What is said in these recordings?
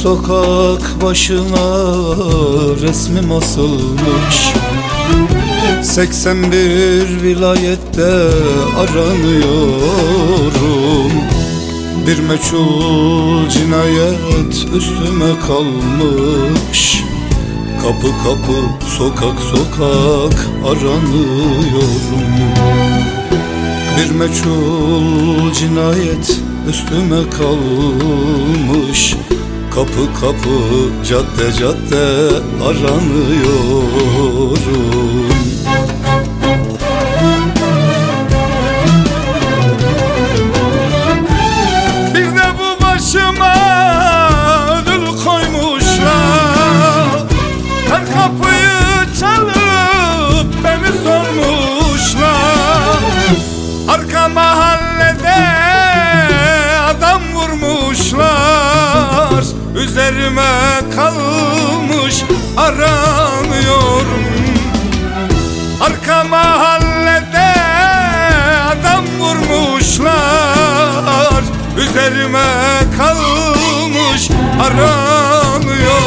sokak başına resmim asılmış. 81 vilayette aranıyorum. Bir meçhul cinayet üstüme kalmış. Kapı kapı, sokak sokak aranıyorum. Bir meçhul cinayet üstüme kalmış. Kapı kapı, cadde cadde aranıyorum. Bir de bu başıma ödül koymuşlar. Her kapıyı çalıp beni sormuşlar. Arka mahallede adam vurmuşlar. Üzerime kalmış aranıyorum. Arka mahallede adam vurmuşlar. Üzerime kalmış aranıyorum.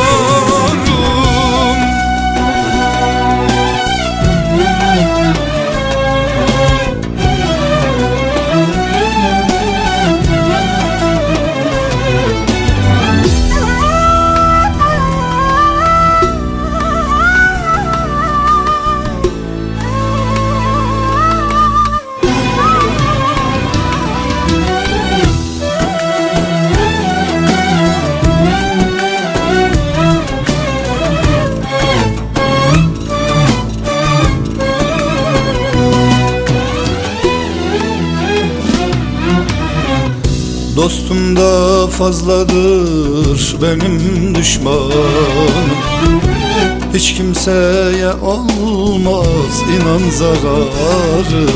Dostum da fazladır benim düşmanım. Hiç kimseye olmaz inan zararım.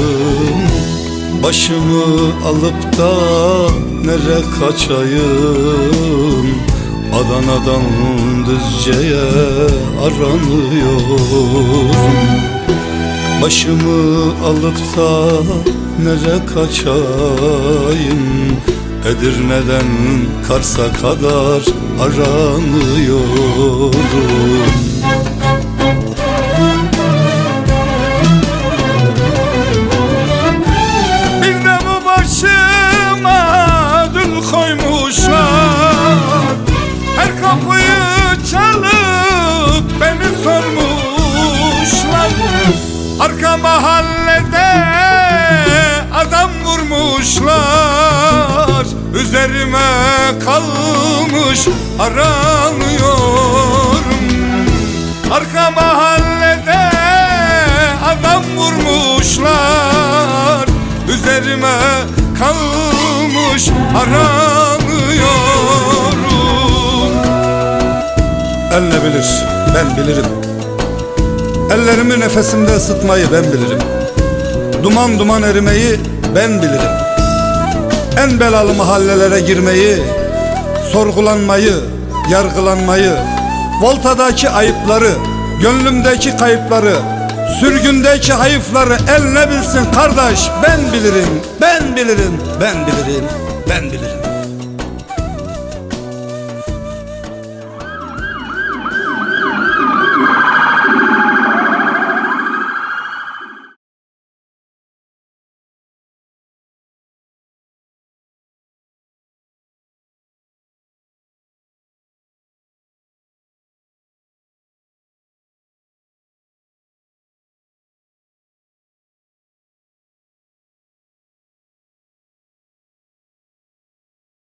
Başımı alıp da nere kaçayım? Adana'dan Düzce'ye aranıyorum. Başımı alıp da nere kaçayım? Edirne'den Kars'a kadar aranıyorum. Bir de bu başıma ödül koymuşlar. Her kapıyı çalıp beni sormuşlar. Arka mahallede adam vurmuşlar. Üzerime kalmış aranıyorum. Arka mahallede adam vurmuşlar. Üzerime kalmış aranıyorum. El ne bilir, ben bilirim. Ellerimi nefesimde ısıtmayı ben bilirim. Duman duman erimeyi ben bilirim. En belalı mahallelere girmeyi, sorgulanmayı, yargılanmayı, voltadaki ayıpları, gönlümdeki kayıpları, sürgündeki hayıfları el ne bilsin kardeş, ben bilirim, ben bilirim, ben bilirim, ben bilirim.